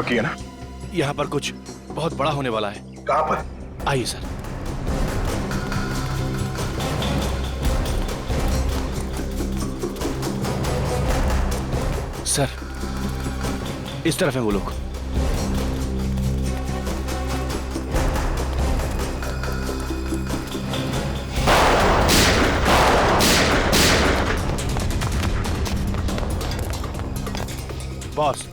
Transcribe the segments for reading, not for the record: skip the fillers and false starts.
पक्की है ना? यहाँ पर कुछ बहुत बड़ा होने वाला है। कहाँ पर? आइए सर। सर, इस तरफ है वो लोग। बॉस,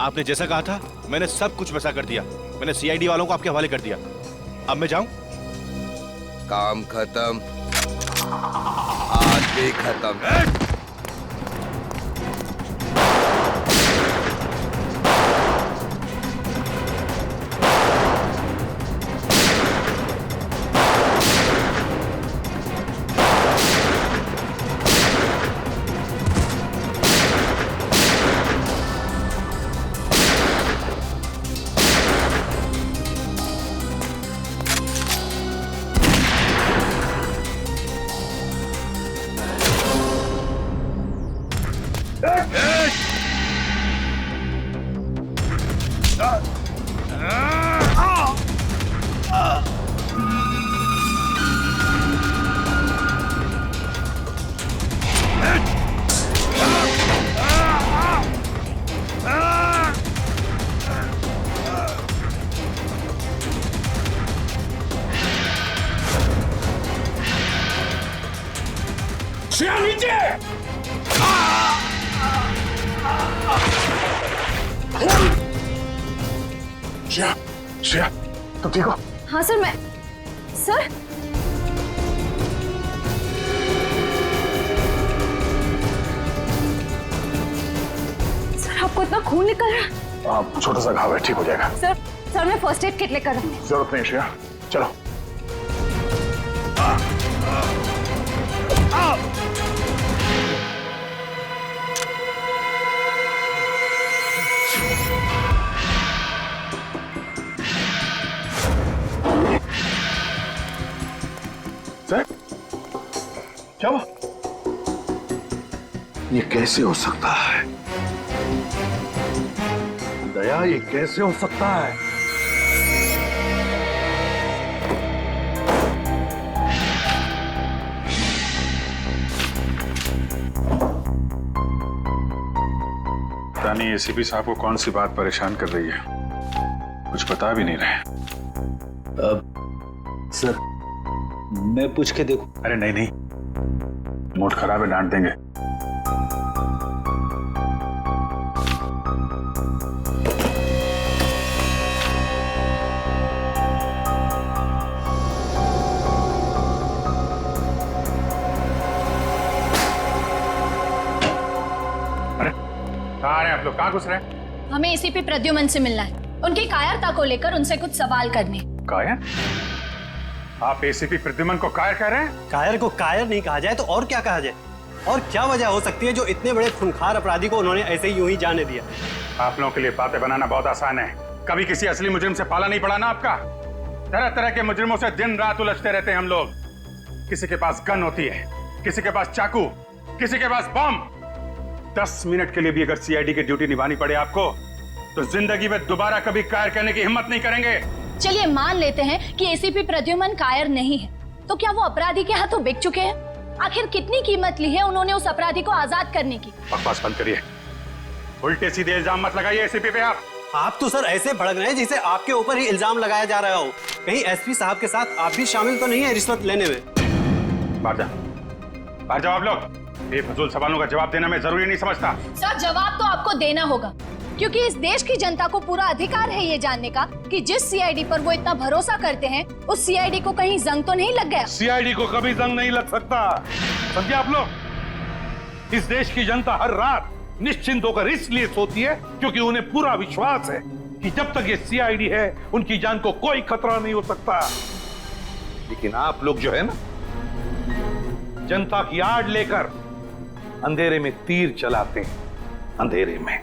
आपने जैसा कहा था मैंने सब कुछ वैसा कर दिया। मैंने सीआईडी वालों को आपके हवाले कर दिया। अब मैं जाऊं? काम खत्म, आज भी खत्म। श्रेया, तुम ठीक हो? हाँ सर, मैं सर आपको इतना खून निकल रहा है? हाँ, छोटा सा घाव है, ठीक हो जाएगा। सर मैं फर्स्ट एड किट लेकर आऊं। जरूरत नहीं श्रेया, चलो। सर, क्या हुआ? ये कैसे हो सकता है? दया, ये कैसे हो सकता है? रानी, एसीपी साहब को कौन सी बात परेशान कर रही है? कुछ बता भी नहीं रहे। सर, मैं पूछ के देखूं? अरे नहीं नहीं, मूड खराब है, डांट देंगे। अरे कहाँ आ रहे हैं आप लोग? कहाँ घुस रहे हैं? हमें एसीपी प्रद्युमन से मिलना है। उनकी कायरता को लेकर उनसे कुछ सवाल करने। कायर? आप एसीपी प्रद्युमन को कायर कह रहे हैं? कायर को कायर नहीं कहा जाए तो और क्या कहा जाए? और क्या वजह हो सकती है जो इतने बड़े खूंखार अपराधी को उन्होंने ऐसे ही यूं ही जाने दिया? आप लोगों के लिए बातें बनाना बहुत आसान है। कभी किसी असली मुजरिम से पाला नहीं पड़ा ना आपका। तरह तरह के मुजरिमों से दिन रात उलझते रहते हैं हम लोग। किसी के पास गन होती है, किसी के पास चाकू, किसी के पास बम। 10 मिनट के लिए भी अगर सीआईडी की ड्यूटी निभानी पड़े आपको, तो जिंदगी में दोबारा कभी कायर करने की हिम्मत नहीं करेंगे। चलिए मान लेते हैं कि एसीपी प्रद्युमन कायर नहीं है, तो क्या वो अपराधी के हाथों बिक चुके हैं? आखिर कितनी कीमत ली है उन्होंने उस अपराधी को आजाद करने की? बकवास बंद करिए, उल्टे सीधे इल्जाम मत लगाइए एसीपी पे। आप तो सर ऐसे भड़क रहे हैं जैसे आपके ऊपर ही इल्जाम लगाया जा रहा हो। कहीं एसपी साहब के साथ आप भी शामिल तो नहीं है रिश्वत लेने में? बाहर जाओ आप लोग। बेफजूल सवालों का जवाब देना मैं जरूरी नहीं समझता। सर, जवाब तो आपको देना होगा, क्योंकि इस देश की जनता को पूरा अधिकार है ये जानने का कि जिस सीआईडी पर वो इतना भरोसा करते हैं, उस सीआईडी को कहीं जंग तो नहीं लग गया। सीआईडी को कभी जंग नहीं लग सकता, समझे आप लोग। इस देश की जनता हर रात निश्चिंत होकर इसलिए सोती है क्योंकि उन्हें पूरा विश्वास है कि जब तक ये सीआईडी है उनकी जान को कोई खतरा नहीं हो सकता। लेकिन आप लोग जो है ना, जनता की आड़ लेकर अंधेरे में तीर चलाते हैं। अंधेरे में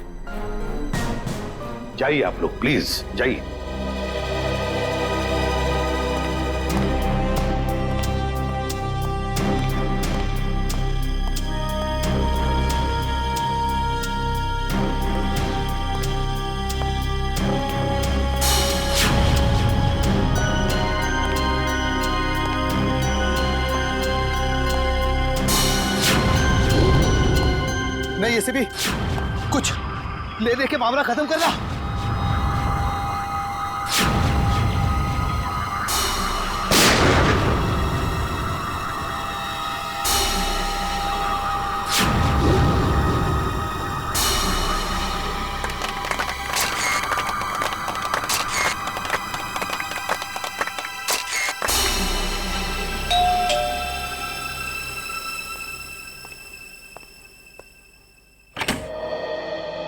जाइए आप लोग, प्लीज जाइए। मैं ये से भी कुछ ले दे के मामला खत्म करना।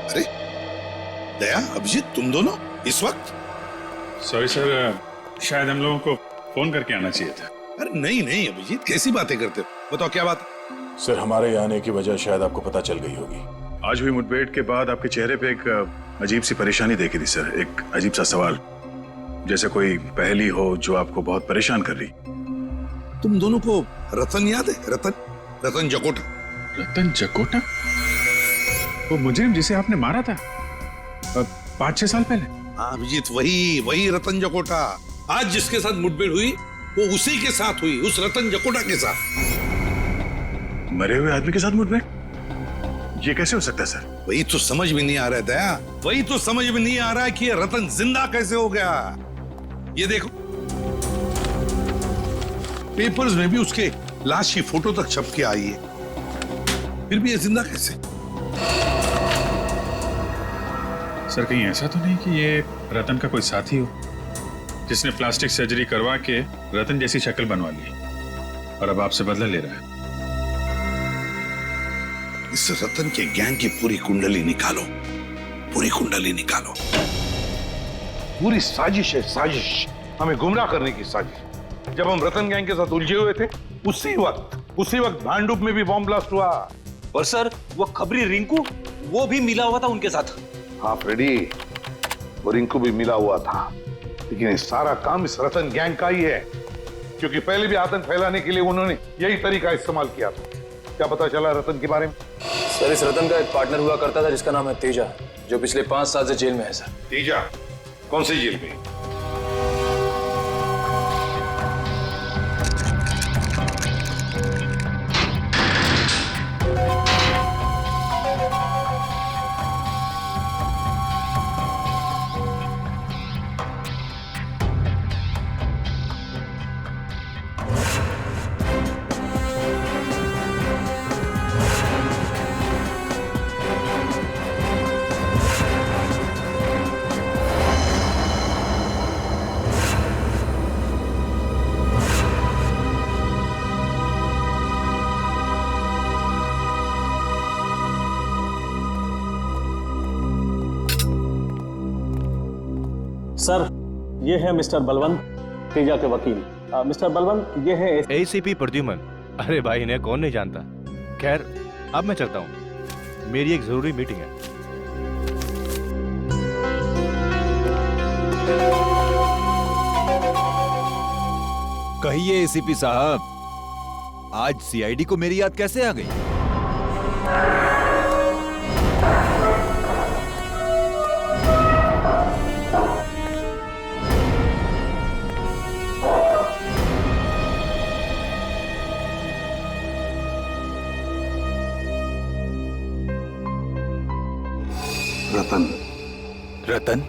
अरे दया, अभिजीत, तुम दोनों इस वक्त? सॉरी सर, शायद हम लोगों को फोन करके आना चाहिए था। अरे नहीं नहीं अभिजीत, कैसी बातें करते हो? बताओ क्या बात? सर, हमारे यहाँ आने की वजह शायद आपको पता चल गई होगी। आज हुई मुठभेड़ के बाद आपके चेहरे पे एक अजीब सी परेशानी देखी थी सर। एक अजीब सा सवाल, जैसे कोई पहेली हो जो आपको बहुत परेशान कर रही। तुम दोनों को रतन याद है? रतन जकोटा। रतन जकोटा? वो मुजरिम जिसे आपने मारा था 5-6 साल पहले? हाँ अभिजीत, वही रतन जकोटा। आज जिसके साथ मुठभेड़ हुई वो उसी के साथ हुई, उस रतन जकोटा के साथ। मरे हुए आदमी के साथ मुठभेड़? ये कैसे हो सकता है सर? वही तो समझ में नहीं आ रहा है दया, वही तो समझ में नहीं आ रहा है कि ये रतन जिंदा कैसे हो गया। ये देखो, पेपर्स में भी उसके लाश की फोटो तक छप के आई है, फिर भी ये जिंदा कैसे? सर, कहीं ऐसा तो नहीं कि ये रतन का कोई साथी हो जिसने प्लास्टिक सर्जरी करवा के रतन जैसी शक्ल बनवा ली और अब आपसे बदला ले रहा है? इस रतन के गैंग की पूरी कुंडली निकालो, पूरी कुंडली निकालो। पूरी साजिश है, साजिश, हमें गुमराह करने की साजिश। जब हम रतन गैंग के साथ उलझे हुए थे उसी वक्त भांडुप में भी बॉम्ब ब्लास्ट हुआ। और सर, वो खबरी रिंकू, वो भी मिला हुआ था उनके साथ। हाँ फ्रेडी, वो रिंकू भी मिला हुआ था, लेकिन ये सारा काम इस रतन गैंग का ही है, क्योंकि पहले भी आतंक फैलाने के लिए उन्होंने यही तरीका इस्तेमाल किया था। क्या पता चला रतन के बारे में? सर, इस रतन का एक पार्टनर हुआ करता था जिसका नाम है तेजा, जो पिछले 5 साल से जेल में है सर। तेजा? कौन सी जेल में? सर, ये है मिस्टर बलवंत, तेजा के वकील। मिस्टर बलवंत, ये है एसीपी प्रद्युमन। अरे भाई, इन्हें कौन नहीं जानता। खैर, अब मैं चलता हूँ, मेरी एक जरूरी मीटिंग है। कहिए एसीपी साहब, आज सीआईडी को मेरी याद कैसे आ गई? रतन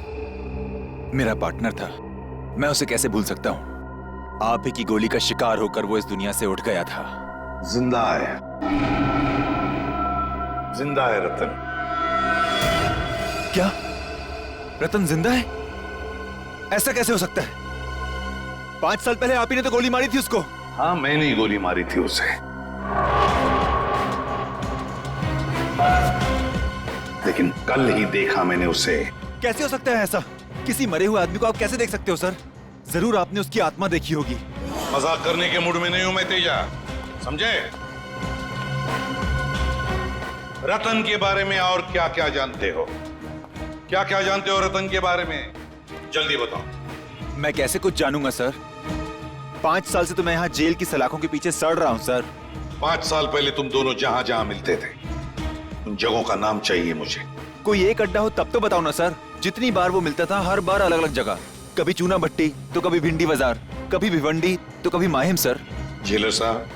मेरा पार्टनर था, मैं उसे कैसे भूल सकता हूं? आप ही की गोली का शिकार होकर वो इस दुनिया से उठ गया था। जिंदा है, जिंदा है रतन। क्या रतन जिंदा है? ऐसा कैसे हो सकता है? 5 साल पहले आप ही ने तो गोली मारी थी उसको। हाँ, मैंने ही गोली मारी थी उसे, लेकिन कल ही देखा मैंने उसे। कैसे हो सकता है ऐसा? किसी मरे हुए आदमी को आप कैसे देख सकते हो सर? जरूर आपने उसकी आत्मा देखी होगी। मजाक करने के मूड में नहीं हूं मैं तेजा, समझे? रतन के बारे में और क्या क्या जानते हो? क्या क्या जानते हो रतन के बारे में? जल्दी बताओ। मैं कैसे कुछ जानूंगा सर? 5 साल से तो मैं यहाँ जेल की सलाखों के पीछे सड़ रहा हूँ सर। 5 साल पहले तुम दोनों जहां जहां मिलते थे, उन जगहों का नाम चाहिए मुझे। कोई एक अड्डा हो तब तो बताओ ना सर। जितनी बार वो मिलता था, हर बार अलग अलग जगह। कभी चूना भट्टी तो कभी भिंडी बाजार, कभी भिवंडी तो कभी माहिम सर। जेलर साहब,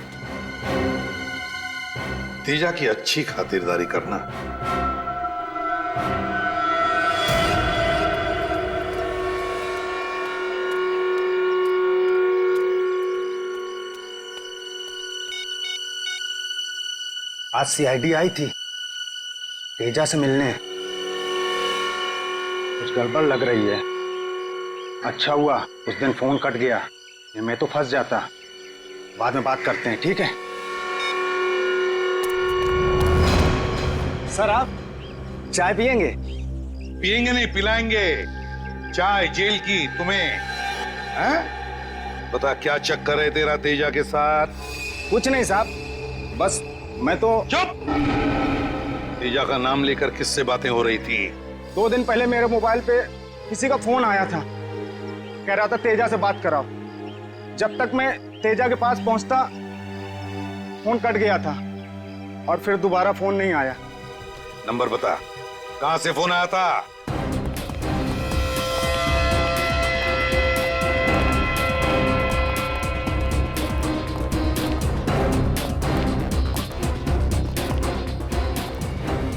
तेजा की अच्छी खातिरदारी करना। आज सीआईडी आई थी तेजा से मिलने। कुछ गड़बड़ लग रही है। अच्छा हुआ उस दिन फोन कट गया, ये मैं तो फंस जाता। बाद में बात करते हैं, ठीक है? सर आप चाय पियेंगे? पियेंगे नहीं, पिलाएंगे। चाय जेल की तुम्हें, हैं? बता क्या चक्कर है तेरा तेजा के साथ? कुछ नहीं साहब, बस मैं तो। चुप! तेजा का नाम लेकर किससे बातें हो रही थी? 2 दिन पहले मेरे मोबाइल पे किसी का फोन आया था, कह रहा था तेजा से बात कराओ। जब तक मैं तेजा के पास पहुंचता फोन कट गया था और फिर दोबारा फोन नहीं आया। नंबर बता, कहां से फोन आया था?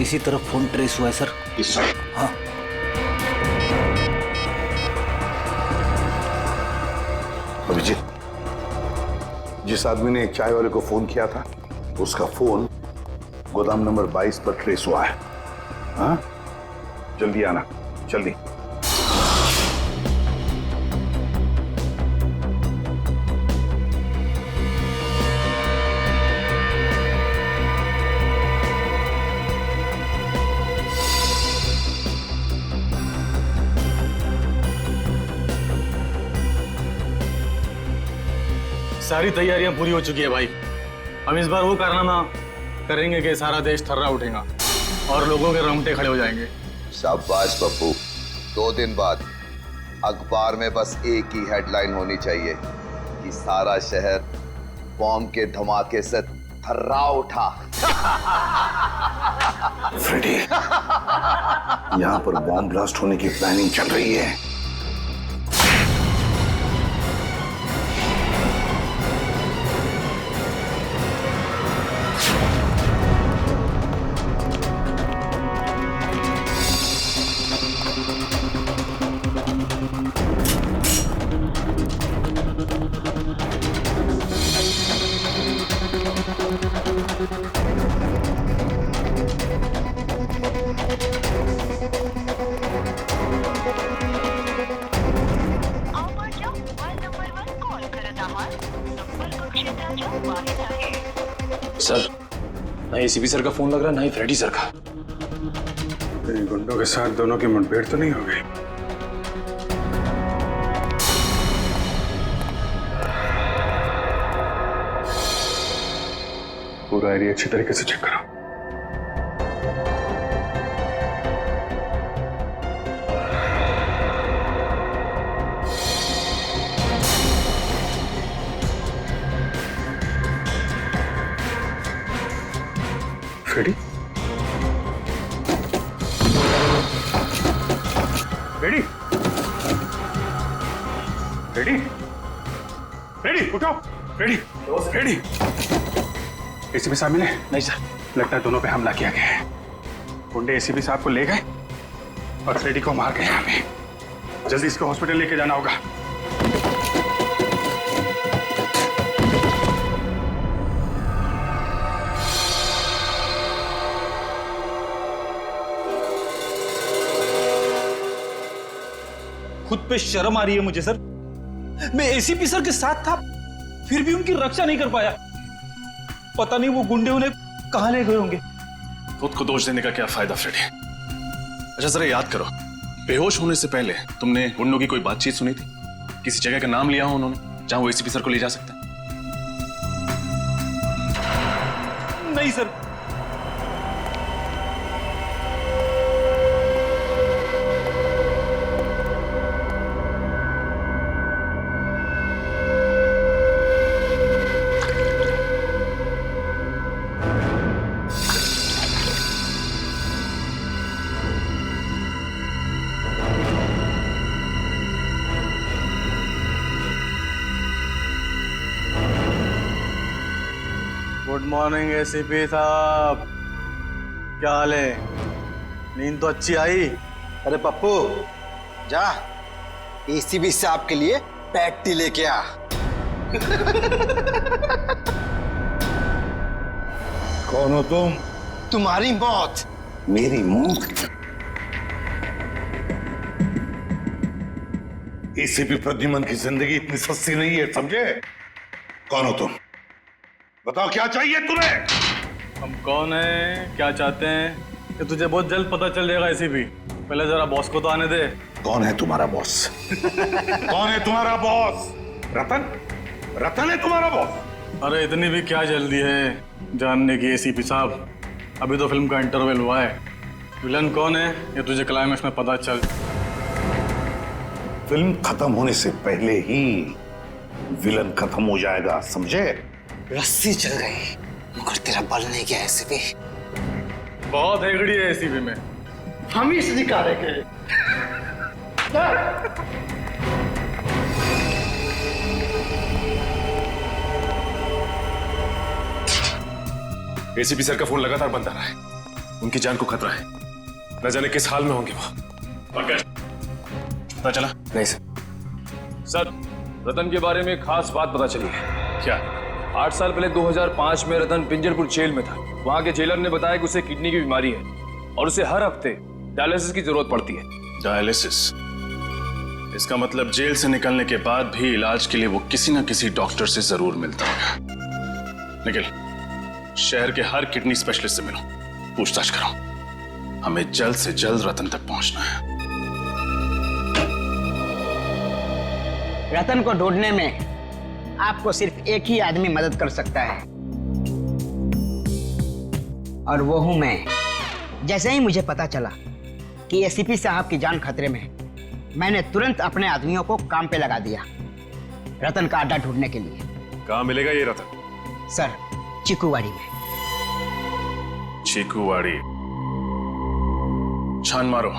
इसी तरफ फोन ट्रेस हुआ है सर। हाँ। अभिजीत, जिस आदमी ने चाय वाले को फोन किया था उसका फोन गोदाम नंबर 22 पर ट्रेस हुआ है। हाँ, जल्दी आना, जल्दी। सारी तैयारियां पूरी हो चुकी है भाई। हम इस बार वो कारनामा करेंगे कि सारा देश थर्रा उठेगा और लोगों के रोंगटे खड़े हो जाएंगे। शाबाश पप्पू। 2 दिन बाद अखबार में बस एक ही हेडलाइन होनी चाहिए कि सारा शहर बॉम्ब के धमाके से थर्रा उठा। फ्रेडी, यहाँ पर बॉम्ब ब्लास्ट होने की प्लानिंग चल रही है। सर, ना एसीपी सर का फोन लग रहा है, ना ही फ्रेडी सर का। इन गुंडों के साथ दोनों की मुठभेड़ तो नहीं हो गई? पूरा एरिया अच्छी तरीके से चेक करो। फ्रेडी? फ्रेडी? फ्रेडी? फ्रेडी उठो! फ्रेडी! फ्रेडी! एसीपी साहब मिले? नहीं सर। लगता है दोनों पे हमला किया गया है। गुंडे एसीपी साहब को ले गए और फ्रेडी को मार गए। यहाँ पे जल्दी इसको हॉस्पिटल लेके जाना होगा। खुद पे शर्म आ रही है मुझे सर। मैं एसीपी सर के साथ था, फिर भी उनकी रक्षा नहीं कर पाया। पता नहीं वो गुंडे उन्हें कहां ले गए होंगे। खुद को दोष देने का क्या फायदा फ्रेडी? अच्छा जरा याद करो, बेहोश होने से पहले तुमने गुंडों की कोई बातचीत सुनी थी? किसी जगह का नाम लिया हो उन्होंने जहां वो एसीपी सर को ले जा सकते हैं? नहीं सर। गुड मॉर्निंग एसीपी साहब, क्या हाल है? नींद तो अच्छी आई? अरे पप्पू जा एसीपी साहब के लिए पैटी लेके आ। कौन हो तुम? तुम्हारी मौत। मेरी मौत? एसीपी प्रद्युमन की जिंदगी इतनी सस्ती नहीं है, समझे? कौन हो तुम? बताओ क्या चाहिए तुम्हें? हम कौन है, क्या चाहते हैं, ये तुझे बहुत जल्द पता चल जाएगा एसीपी। पहले जरा बॉस को तो आने दे। कौन है तुम्हारा बॉस? कौन है तुम्हारा बॉस? रतन? रतन है तुम्हारा बॉस? अरे इतनी भी क्या जल्दी है जानने की एसीपी साहब, अभी तो फिल्म का इंटरवल हुआ है। विलन कौन है ये तुझे क्लाइमेक्स में पता चल। फिल्म खत्म होने से पहले ही विलन खत्म हो जाएगा, समझे? रस्सी चल गई मगर तेरा बल नहीं गया एसीपी। बहुत हेगड़ी है एसीपी में। हम ही निकालेंगे। एसीपी सर का फोन लगातार बंद आ रहा है। उनकी जान को खतरा है, न जाने किस हाल में होंगे वो। पता चला? नहीं सर, रतन के बारे में खास बात पता चली है। क्या? 8 साल पहले 2005 में रतन पिंजरपुर जेल में था। वहां के जेलर ने बताया कि उसे किडनी की बीमारी है और उसे हर हफ्ते डायलिसिस की जरूरत पड़ती है। डायलिसिस? इसका मतलब जेल से निकलने के बाद भी इलाज के लिए वो किसी न किसी डॉक्टर से जरूर मिलता होगा। निखिल, शहर के हर किडनी स्पेशलिस्ट से मिलो, पूछताछ करो। हमें जल्द से जल्द रतन तक पहुंचना है। रतन को ढूंढने में आपको सिर्फ एक ही आदमी मदद कर सकता है और वो हूं मैं। जैसे ही मुझे पता चला कि एसीपी साहब की जान खतरे में है, मैंने तुरंत अपने आदमियों को काम पे लगा दिया रतन का अड्डा ढूंढने के लिए। कहाँ मिलेगा ये रतन? सर, चिकूवाड़ी में। चीकूवाड़ी? छान मारो।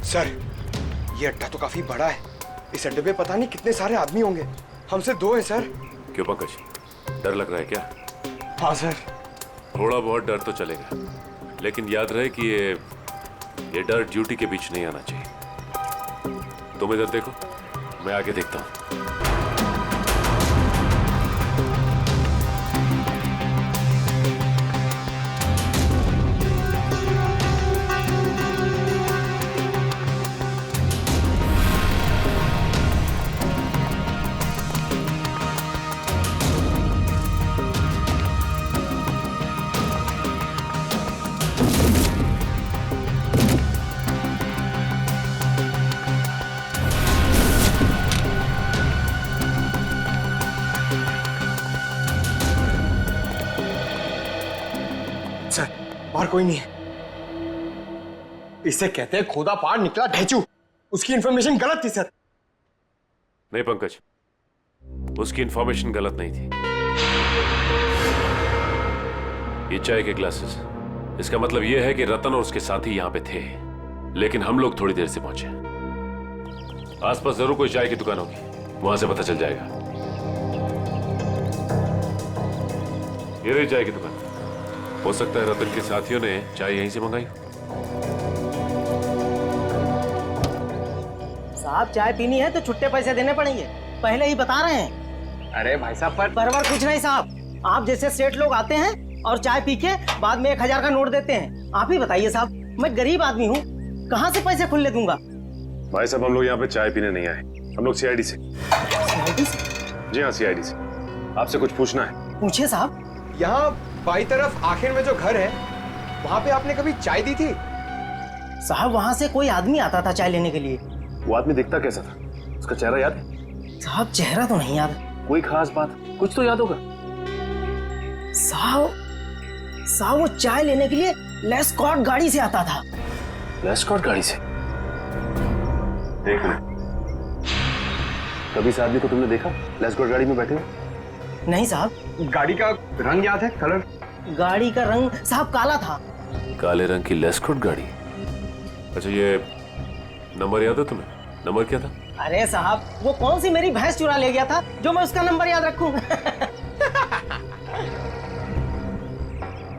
सर, ये अड्डा तो काफी बड़ा है। इस अड्डे पे पता नहीं कितने सारे आदमी होंगे। हमसे 2 हैं सर। क्यों पंकज, डर लग रहा है क्या? हाँ सर। थोड़ा बहुत डर तो चलेगा, लेकिन याद रहे कि ये डर ड्यूटी के बीच नहीं आना चाहिए। तुम इधर देखो, मैं आगे देखता हूं। और कोई नहीं है। इसे कहते हैं खोदा पार निकला ढेचू। उसकी इंफॉर्मेशन गलत थी सर। नहीं पंकज, उसकी इंफॉर्मेशन गलत नहीं थी। ये चाय के ग्लासेस, इसका मतलब यह है कि रतन और उसके साथी यहां पे थे, लेकिन हम लोग थोड़ी देर से पहुंचे। आसपास जरूर कोई चाय की दुकान होगी, वहां से पता चल जाएगा। ये रही चाय की दुकान। हो सकता है रतन के साथियों ने चाय यहीं से मंगाई। साहब, चाय पीनी है तो छुट्टे पैसे देने पड़ेंगे, पहले ही बता रहे हैं। अरे भाई साहब, पर कुछ नहीं साहब। आप जैसे सेठ लोग आते हैं और चाय पी के बाद में 1000 का नोट देते हैं। आप ही बताइए साहब, मैं गरीब आदमी हूँ, कहाँ से पैसे खुले दूंगा? भाई साहब, हम लोग यहाँ पे चाय पीने नहीं आए, हम लोग सीआईडी से। सीआईडी से? जी हाँ, सीआईडी से। आपसे कुछ पूछना है। पूछिए साहब। यहाँ बाई तरफ आखिर में जो घर है, वहाँ पे आपने कभी चाय दी थी? साहब, वहाँ से कोई आदमी आता था चाय लेने के लिए। वो आदमी दिखता कैसा था? उसका चेहरा याद है? साहब, चेहरा तो नहीं याद। कोई खास बात? कुछ तो याद होगा। साहब, साहब वो चाय लेने के लिए लेस्कॉट गाड़ी से आता था। लेस्कॉट गाड़ी से? देख ले, कभी इस आदमी को तुमने देखा लेस्कॉट गाड़ी में बैठे हुए? नहीं साहब। गाड़ी का रंग याद है? कलर? गाड़ी का रंग साहब काला था। काले रंग की लेस्कॉट गाड़ी? अच्छा, ये नंबर याद है तुम्हें? नंबर क्या था? अरे साहब, वो कौन सी मेरी भैंस चुरा ले गया था जो मैं उसका नंबर याद रखूं?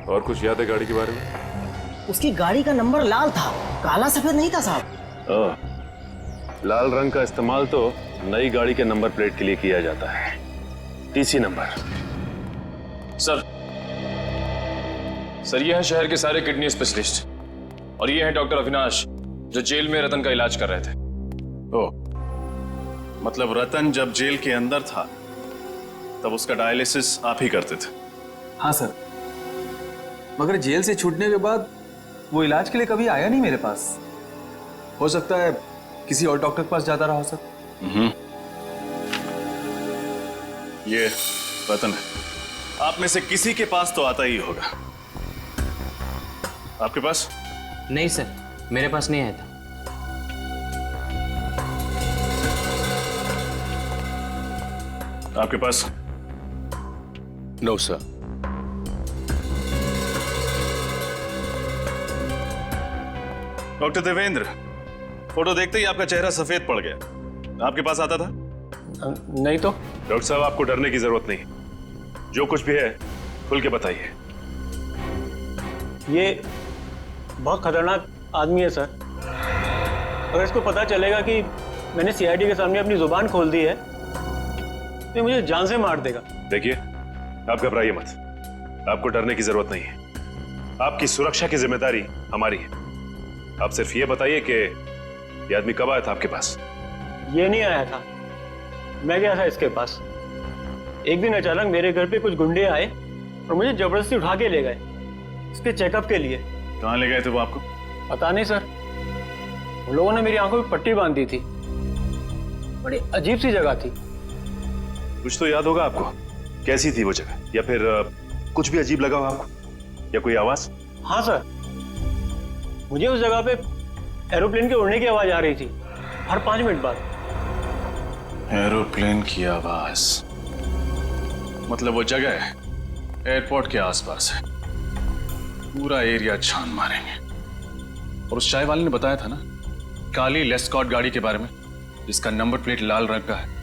और कुछ याद है गाड़ी के बारे में? उसकी गाड़ी का नंबर लाल था, काला सफेद नहीं था साहब। लाल रंग का इस्तेमाल तो नई गाड़ी के नंबर प्लेट के लिए किया जाता है, टीसी नंबर। सर ये है शहर के सारे किडनी स्पेशलिस्ट, और ये है डॉक्टर अविनाश जो जेल में रतन का इलाज कर रहे थे। ओ, मतलब रतन जब जेल के अंदर था तब उसका डायलिसिस आप ही करते थे? हाँ सर, मगर जेल से छूटने के बाद वो इलाज के लिए कभी आया नहीं मेरे पास। हो सकता है किसी और डॉक्टर के पास जाता रहा हो सर। ये रतन है, आप में से किसी के पास तो आता ही होगा। आपके पास? नहीं सर, मेरे पास नहीं आया था। आपके पास? No sir. Doctor Devendra, photo देखते ही आपका चेहरा सफेद पड़ गया। आपके पास आता था? नहीं तो। डॉक्टर साहब, आपको डरने की जरूरत नहीं, जो कुछ भी है खुल के बताइए। ये बहुत खतरनाक आदमी है सर। अगर इसको पता चलेगा कि मैंने सीआईडी के सामने अपनी जुबान खोल दी है तो मुझे जान से मार देगा। देखिए, आप घबराइए मत, आपको डरने की जरूरत नहीं है। आपकी सुरक्षा की जिम्मेदारी हमारी है। आप सिर्फ ये बताइए कि ये आदमी कब आया था आपके पास? ये नहीं आया था, मैं गया था इसके पास। एक दिन अचानक मेरे घर पे कुछ गुंडे आए और मुझे जबरदस्ती उठा के ले गए इसके चेकअप के लिए। कहाँ ले गए थे वो आपको? पता नहीं सर, उन लोगों ने मेरी आंखों में पट्टी बांध दी थी। बड़ी अजीब सी जगह थी। कुछ तो याद होगा आपको, कैसी थी वो जगह? या फिर कुछ भी अजीब लगा हो आपको, या कोई आवाज? हाँ सर, मुझे उस जगह पे एरोप्लेन के उड़ने की आवाज आ रही थी हर 5 मिनट बाद। एरोप्लेन की आवाज? मतलब वो जगह एयरपोर्ट के आसपास है। पूरा एरिया छान मारेंगे। और उस चाय वाले ने बताया था ना, काली लेस्कॉट गाड़ी के बारे में, जिसका नंबर प्लेट लाल रंग का है।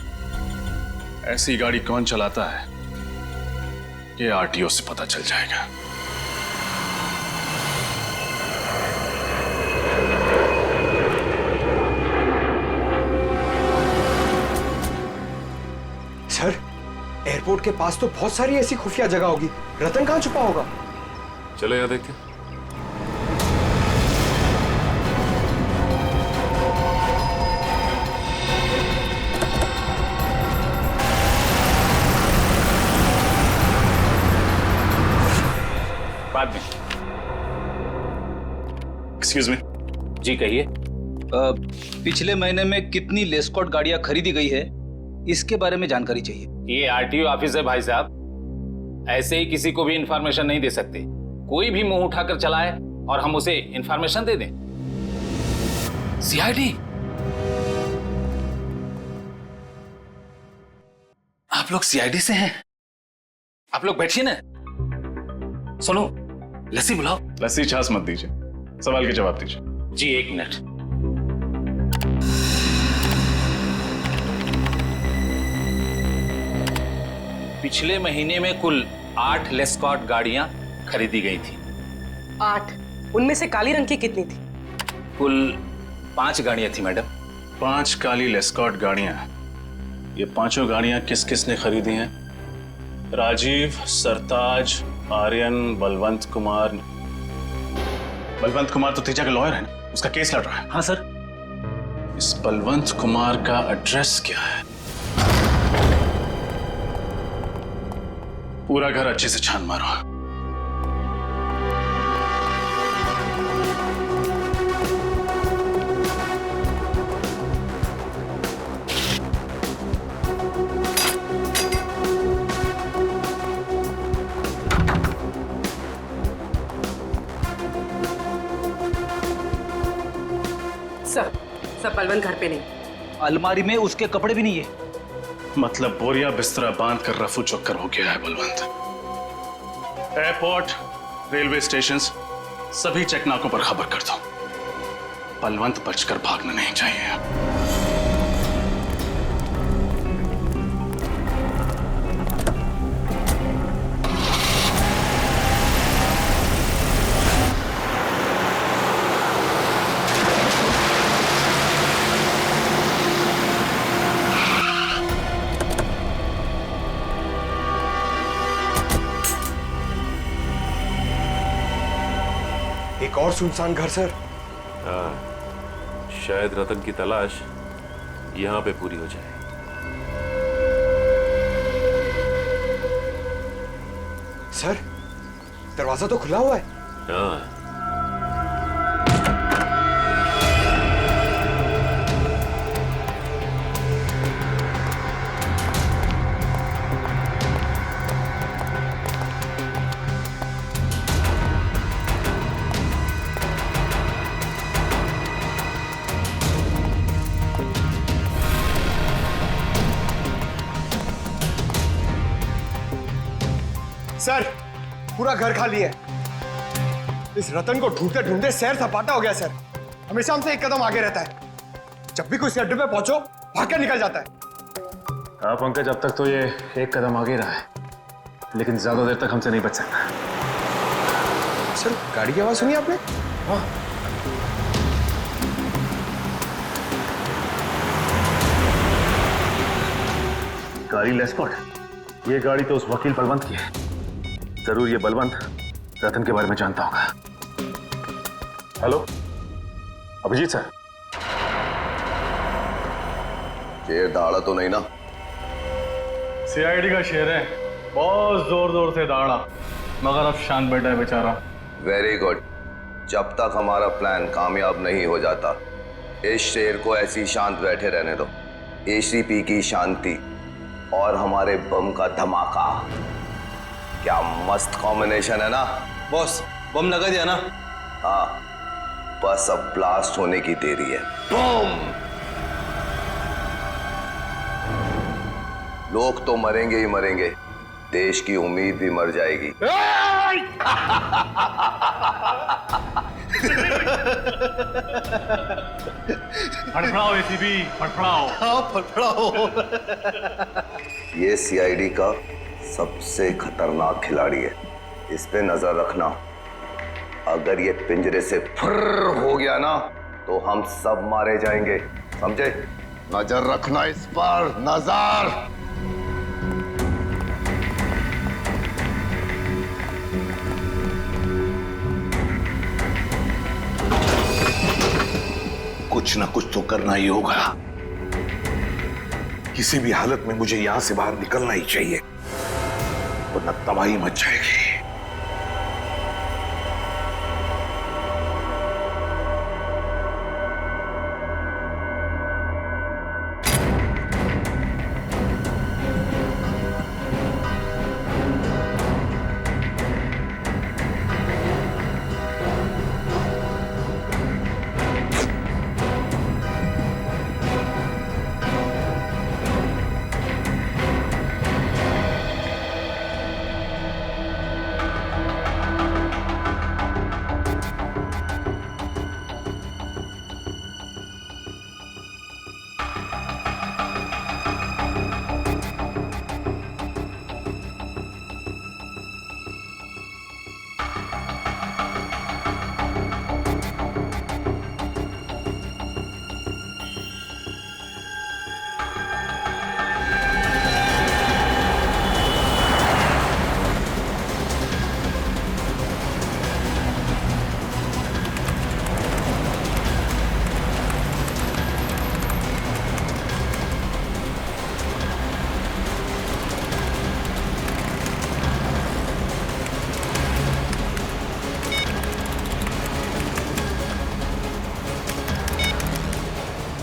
ऐसी गाड़ी कौन चलाता है ये आरटीओ से पता चल जाएगा। सर, एयरपोर्ट के पास तो बहुत सारी ऐसी खुफिया जगह होगी। रतन कहाँ छुपा होगा? चलो यहाँ देखते हैं। बाद में। Excuse me. जी कहिए। पिछले महीने में कितनी लेस्कॉट गाड़ियां खरीदी गई है, इसके बारे में जानकारी चाहिए। ये आरटीओ ऑफिस है भाई साहब, ऐसे ही किसी को भी इंफॉर्मेशन नहीं दे सकते। कोई भी मुंह उठाकर चलाए और हम उसे इंफॉर्मेशन दे दें। सीआईडी? आप लोग सीआईडी से हैं? आप लोग बैठिए ना। सुनो, लस्सी बुलाओ। लस्सी छाछ मत दीजिए, सवाल के जवाब दीजिए। जी एक मिनट। पिछले महीने में कुल 8 लेस्कॉट गाड़ियां खरीदी गई थी। 8? उनमें से काली रंग की कितनी थी? कुल 5 गाड़ियां थी मैडम। 5 काली लेस्कॉट गाड़ियां। ये पांचों गाड़ियां किस किस ने खरीदी हैं? राजीव, सरताज, आर्यन, बलवंत कुमार। बलवंत कुमार तो तेजा का लॉयर है ना, उसका केस लड़ रहा है। हाँ सर। इस बलवंत कुमार का एड्रेस क्या है? पूरा घर अच्छे से छान मारो। सर बलवंत घर पे नहीं। अलमारी में उसके कपड़े भी नहीं है। मतलब बोरिया बिस्तरा बांध कर रफू चक्कर हो गया है बलवंत। एयरपोर्ट, रेलवे स्टेशन, सभी चेकनाकों पर खबर कर दो। बलवंत बचकर भागना नहीं चाहिए। एक और सुनसान घर सर। हाँ, शायद रतन की तलाश यहां पे पूरी हो जाए। सर दरवाजा तो खुला हुआ है। हाँ, सर पूरा घर खाली है। इस रतन को ढूंढते ढूंढते सैर सपाटा हो गया सर। हमेशा हमसे एक कदम आगे रहता है। जब भी कोई अड्डे पे पहुंचो भाग कर निकल जाता है। हाँ पंकज, अब तक तो ये एक कदम आगे रहा है, लेकिन ज्यादा देर तक हमसे नहीं बच सकता। सर गाड़ी की आवाज सुनी आपने? हाँ। गाड़ी लेस्कॉट, ये गाड़ी तो उस वकील बलवंत की है। जरूर ये बलवंत रतन के बारे में जानता होगा। Hello Abhijit sir. शेर दहाड़ा तो नहीं ना? सीआईडी का शेर है, बहुत जोर जोर से दहाड़ा, मगर अब शांत बैठा है बेचारा। Very good. जब तक हमारा प्लान कामयाब नहीं हो जाता, इस शेर को ऐसी शांत बैठे रहने दो। एसीपी की शांति और हमारे बम का धमाका, क्या मस्त कॉम्बिनेशन है ना? बॉस बम लगा दिया ना? हाँ, बस अब ब्लास्ट होने की देरी है। बम! लोग तो मरेंगे ही मरेंगे, देश की उम्मीद भी मर जाएगी। फड़फड़ाओ एसीपी, फड़फड़ाओ। हाँ फड़फड़ाओ। ये सीआईडी का सबसे खतरनाक खिलाड़ी है, इस पे नजर रखना। अगर ये पिंजरे से फुर्र हो गया ना तो हम सब मारे जाएंगे, समझे? नजर रखना इस पर, नजर। कुछ ना कुछ तो करना ही होगा। किसी भी हालत में मुझे यहां से बाहर निकलना ही चाहिए, वरना तबाही मच जाएगी।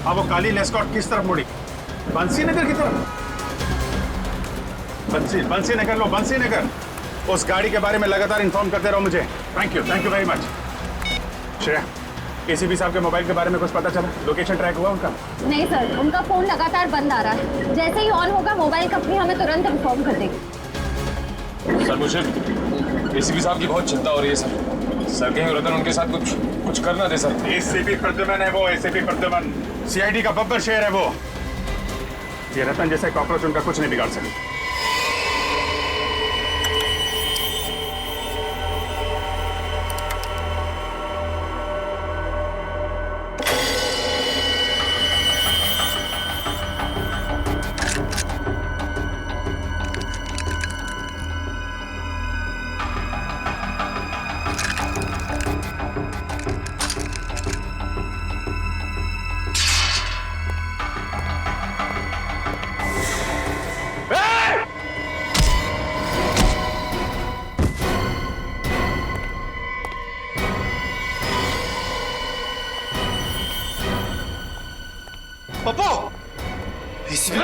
अब वो काली लेस्कॉट किस तरफ मुड़ी? बंसी नगर की तरफ। बंसी नगर लो, बंसी नगर। उस गाड़ी के बारे में लगातार इन्फॉर्म करते रहो मुझे। Thank you very much. Shreya, ACP साहब के मोबाइल के बारे में कुछ पता चला? लोकेशन ट्रैक हुआ उनका? नहीं सर, उनका फोन लगातार बंद आ रहा है। जैसे ही ऑन होगा मोबाइल कंपनी हमें तुरंत इन्फॉर्म कर देगी। सर मुझे एसीपी साहब की बहुत चिंता हो रही है सर। सर कहीं रतन उनके साथ कुछ कर ना दे सर। एसीपी प्रद्युमन है वो, एसीपी प्रद्युमन सीआईडी का बब्बर शेर है वो। ये रतन जैसे कॉकरोच उनका कुछ नहीं बिगाड़ सकते। पप्पू एसीपी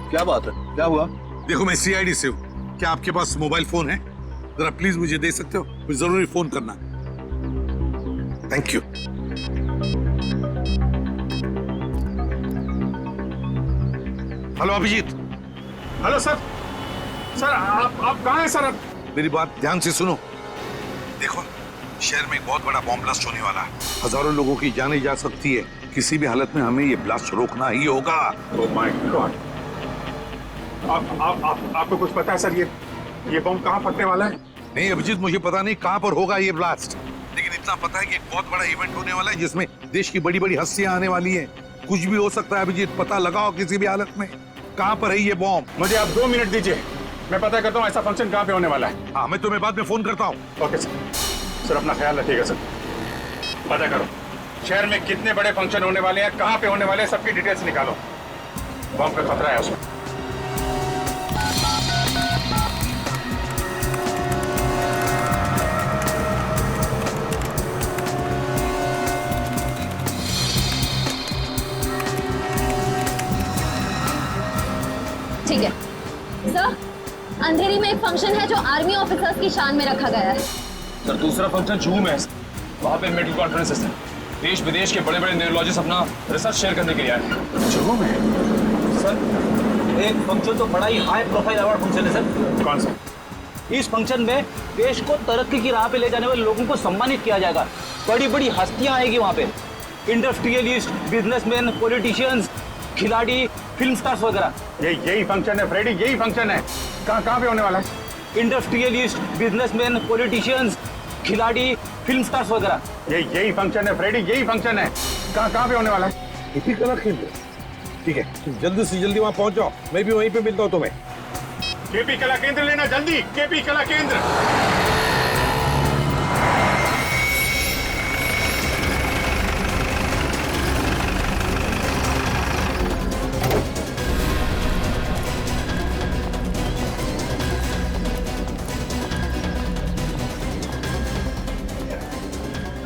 क्या बात है? क्या हुआ? देखो मैं सीआईडी से हूँ। क्या आपके पास मोबाइल फोन है? जरा प्लीज मुझे दे सकते हो? मुझे जरूरी फोन करना। Thank you. Hello Abhijit. Hello sir. Sir आप कहाँ हैं सर? मेरी बात ध्यान से सुनो। देखो शहर में एक बहुत बड़ा बॉम्ब ब्लास्ट होने वाला है। हजारों लोगों की जाने जा सकती है। किसी भी हालत में हमें ये ब्लास्ट रोकना ही होगा। Oh my God. आपको कुछ पता है सर ये बॉम्ब कहाँ फटने वाला है? नहीं अभिजीत, मुझे पता नहीं कहाँ पर होगा ये ब्लास्ट, लेकिन इतना पता है कि एक बहुत बड़ा इवेंट होने वाला है जिसमें देश की बड़ी बड़ी हस्तियां आने वाली हैं। कुछ भी हो सकता है अभिजीत, पता लगाओ किसी भी हालत में कहाँ पर है ये बॉम्ब। मुझे आप 2 मिनट दीजिए, मैं पता करता हूँ ऐसा फंक्शन कहाँ पे होने वाला है। हाँ मैं तुम्हें बाद में फोन करता हूँ। Okay sir. सर अपना ख्याल रखिएगा सर। पता करो शहर में कितने बड़े फंक्शन होने वाले हैं, कहाँ पे होने वाले हैं, सबकी डिटेल्स निकालो। बॉम्ब का खतरा है उसमें। ठीक है सर, अंधेरी में एक फंक्शन है जो आर्मी ऑफिसर्स की शान में रखा गया है। सर दूसरा फंक्शन जूम है, वहाँ पे मेडिकल कॉन्फ्रेंस है। देश विदेश के बड़े बड़े न्यूरोलॉजिस्ट अपना रिसर्च शेयर करने के लिए आए। जूम है सर एक फंक्शन तो बड़ा ही हाई प्रोफाइल अवार्ड फंक्शन है सर। कौन सा? इस फंक्शन में देश को तरक्की की राह पे ले जाने वाले लोगों को सम्मानित किया जाएगा। बड़ी बड़ी हस्तियां आएगी वहाँ पे, इंडस्ट्रियलिस्ट, बिजनेसमैन, पॉलिटिशियंस, खिलाड़ी, फिल्म स्टार्स वगैरह। यही फंक्शन है फ्रेडी, यही फंक्शन है। कहाँ पे होने वाला है? इंडस्ट्रियलिस्ट, बिजनेसमैन, पॉलिटिशियंस, खिलाड़ी, फिल्म स्टार्स वगैरह। यही फंक्शन है फ्रेडी, यही फंक्शन है। कहाँ पे होने वाला है? इसी कला केंद्र। ठीक है तुम जल्दी से जल्दी वहाँ पहुँच जाओ, मैं भी वहीं पे मिलता हूँ तुम्हें। केपी कला केंद्र लेना जल्दी, केपी कला केंद्र।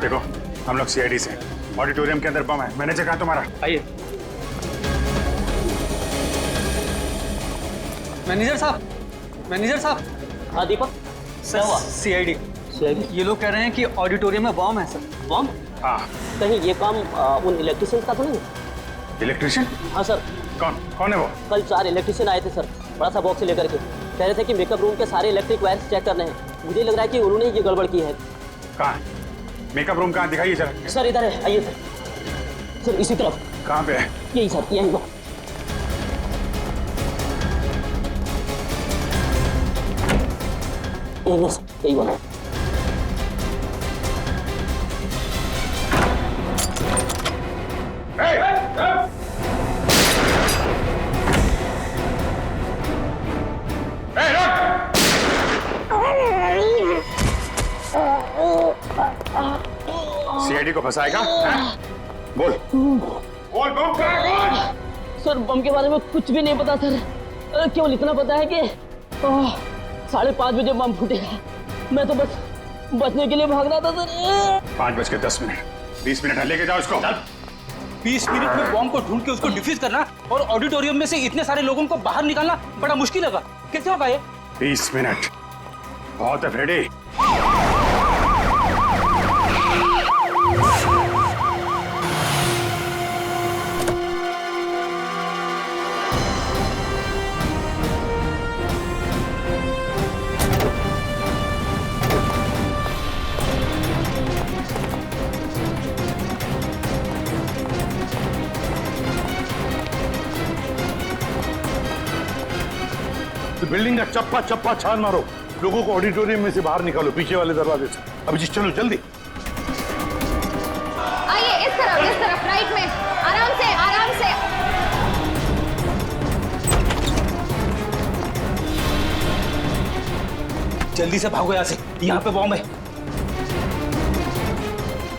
देखो हम लोग सीआईडी से, ऑडिटोरियम के अंदर बम है। मैनेजर कहाँ तुम्हारा? आइए। मैनेजर साहब। हाँ दीपक, सर सीआईडी ये लोग कह रहे हैं कि ऑडिटोरियम में बॉम्ब है सर। बॉम्ब? हाँ। कहीं ये काम उन इलेक्ट्रिशियन का तो नहीं? इलेक्ट्रिशियन? हाँ सर। कौन है वो? कल 4 इलेक्ट्रिशियन आए थे सर, बड़ा सा बॉक्स लेकर के। कह रहे थे कि मेकअप रूम के सारे इलेक्ट्रिक वायर्स चेक करने हैं। मुझे लग रहा है कि उन्होंने ये गड़बड़ की है। कहाँ? मेकअप रूम कहाँ? दिखाइए जरा। सर इधर है, आइए सर। सर इसी तरफ। कहाँ पे है? यही सर, यही वो। यही वाला। सीआईडी को फंसाएगा? बोल बम कहाँ है? सर बम के बारे में कुछ भी नहीं पता सर, केवल इतना पता है कि 5:30 बजे बम फूटेगा। मैं तो बस बचने के लिए भाग रहा था सर। 5:10, 20 मिनट है। लेके जाओ इसको। 20 मिनट में बॉम्ब को ढूंढ के उसको डिफ्यूज करना और ऑडिटोरियम में से इतने सारे लोगों को बाहर निकालना बड़ा मुश्किल लगा। कैसे होगा ये? 20 मिनट बहुत है फ्रेडी। बिल्डिंग का चप्पा चप्पा छान मारो, लोगों को ऑडिटोरियम में से बाहर निकालो पीछे वाले दरवाजे से। अभिजीत चलो जल्दी। आइए इस तरफ राइट में, आराम से आराम से। जल्दी से भागो यहाँ से, यहाँ पे बॉम्ब है।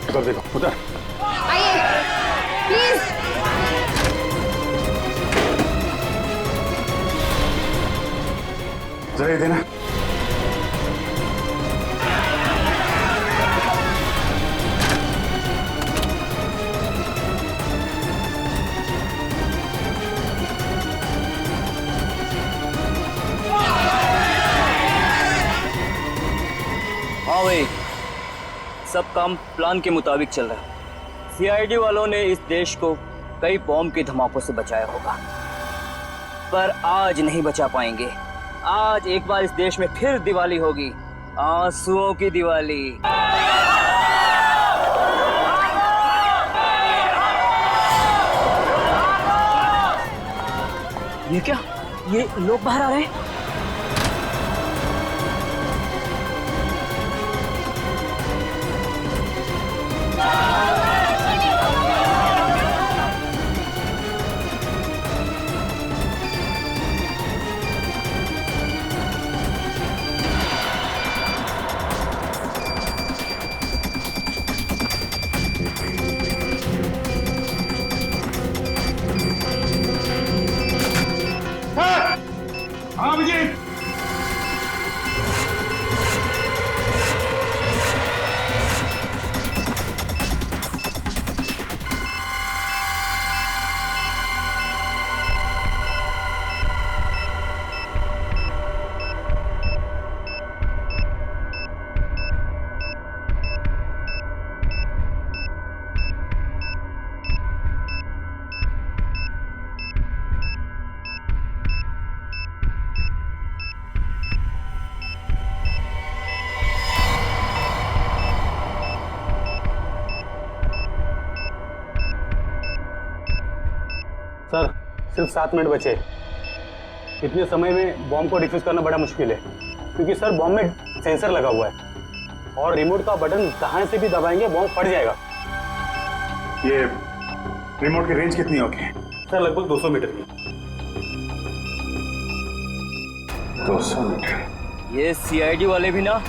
उधर देखो, उधर। आइए प्लीज। जरा ये देना। हाँ भाई, सब काम प्लान के मुताबिक चल रहा है। सीआईडी वालों ने इस देश को कई बॉम्ब के धमाकों से बचाया होगा, पर आज नहीं बचा पाएंगे। आज एक बार इस देश में फिर दिवाली होगी, आंसुओं की दिवाली। ये क्या? ये लोग बाहर आ रहे हैं। हाँ अभिजीत, सर सिर्फ 7 मिनट बचे। इतने समय में बॉम्ब को डिफ्यूज करना बड़ा मुश्किल है, क्योंकि सर बॉम्ब में सेंसर लगा हुआ है और रिमोट का बटन कहां से भी दबाएंगे बॉम्ब फट जाएगा। ये रिमोट की रेंज कितनी होगी? सर लगभग 200 मीटर की। 200 मीटर। ये सीआईडी वाले भी ना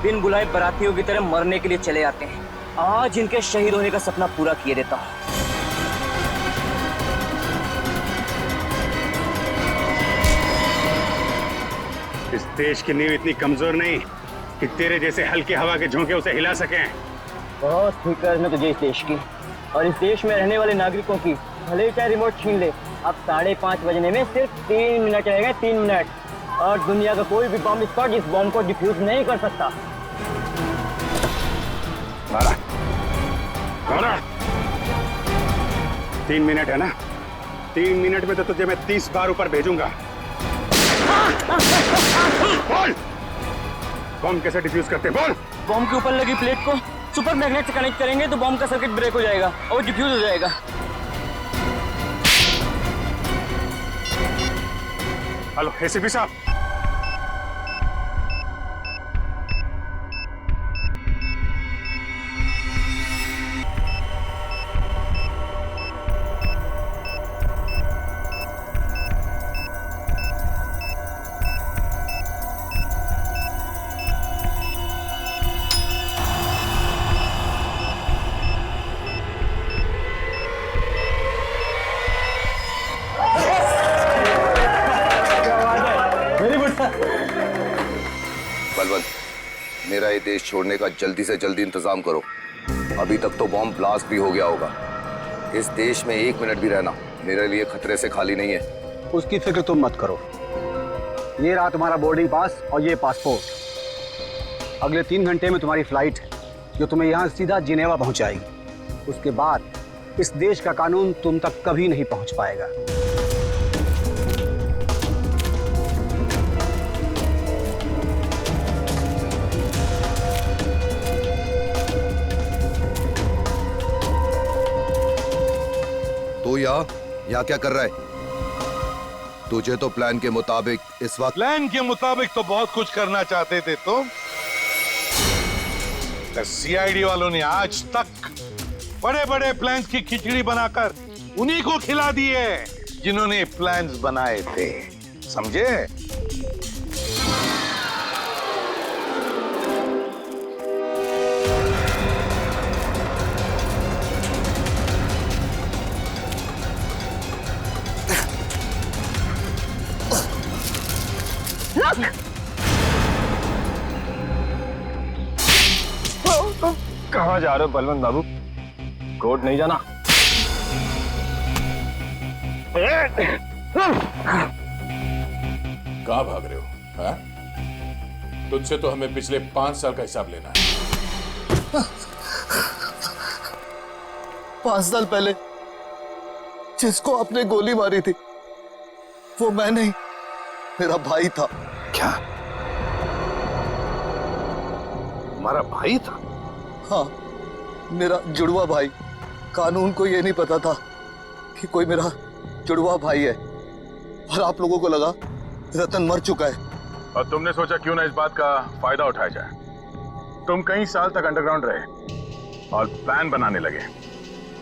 बिन बुलाए बरातियों की तरह मरने के लिए चले आते हैं। आज इनके शहीद होने का सपना पूरा किए देता हूँ। इस देश की नींव इतनी कमजोर नहीं कि तेरे जैसे हल्के हवा के झोंके उसे हिला सकें। बहुत फिक्र है तुझे इस देश की और इस देश में रहने वाले नागरिकों की। भले ही चाहे रिमोट छीन ले, अब 5:30 बजने में सिर्फ 3 मिनट रहेगा, 3 मिनट, और दुनिया का कोई भी बॉम्ब स्क्वाड इस बॉम्ब को डिफ्यूज नहीं कर सकता। 3 मिनट है ना? 3 मिनट में तो तुझे मैं 30 बार ऊपर भेजूंगा। बोल, बॉम्ब कैसे डिफ्यूज करते हैं? बोल। बॉम्ब के ऊपर लगी प्लेट को सुपर मैग्नेट से कनेक्ट करेंगे तो बॉम्ब का सर्किट ब्रेक हो जाएगा और डिफ्यूज हो जाएगा। हेलो एसीपी साहब। बलवंत, मेरा ये देश छोड़ने का जल्दी से जल्दी इंतजाम करो। अभी तक तो बॉम्ब ब्लास्ट भी हो गया होगा। इस देश में 1 मिनट भी रहना मेरे लिए खतरे से खाली नहीं है। उसकी फिक्र तुम मत करो। ये रहा तुम्हारा बोर्डिंग पास और ये पासपोर्ट। अगले 3 घंटे में तुम्हारी फ्लाइट है जो तुम्हें यहाँ सीधा जिनेवा पहुंचाएगी। उसके बाद इस देश का कानून तुम तक कभी नहीं पहुंच पाएगा। तो यहाँ क्या कर रहा है? तुझे तो प्लान के मुताबिक इस वक्त प्लान के मुताबिक तो बहुत कुछ करना चाहते थे तुम। सीआईडी वालों ने आज तक बड़े बड़े प्लान्स की खिचड़ी बनाकर उन्हीं को खिला दी है जिन्होंने प्लान्स बनाए थे, समझे? कहाँ जा रहे हो बलवंत बाबू? कोर्ट नहीं जाना? कहाँ भाग रहे हो? हाँ? तुझसे तो हमें पिछले 5 साल का हिसाब लेना है। 5 साल पहले जिसको आपने गोली मारी थी वो मैं नहीं, मेरा भाई था। क्या? तुम्हारा भाई था? हाँ, मेरा जुड़वा भाई। कानून को ये नहीं पता था कि कोई मेरा जुड़वा भाई है, और आप लोगों को लगा रतन मर चुका है। और तुमने सोचा क्यों ना इस बात का फायदा उठाया जाए। तुम कई साल तक अंडरग्राउंड रहे और प्लान बनाने लगे,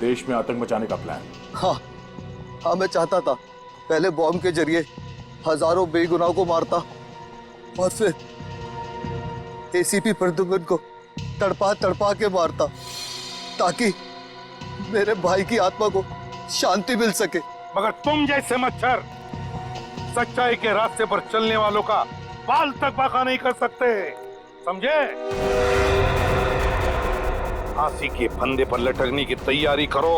देश में आतंक मचाने का प्लान। हाँ, मैं चाहता था पहले बॉम्ब के जरिए हजारों बेगुनाहों को मारता और फिर एसीपी प्रद्युम्न को तड़पा तड़पा के मारता ताकि मेरे भाई की आत्मा को शांति मिल सके। मगर तुम जैसे मच्छर सच्चाई के रास्ते पर चलने वालों का बाल तक बाका नहीं कर सकते, समझे? फांसी के फंदे पर लटकने की तैयारी करो।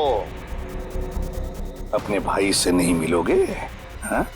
अपने भाई से नहीं मिलोगे, हाँ?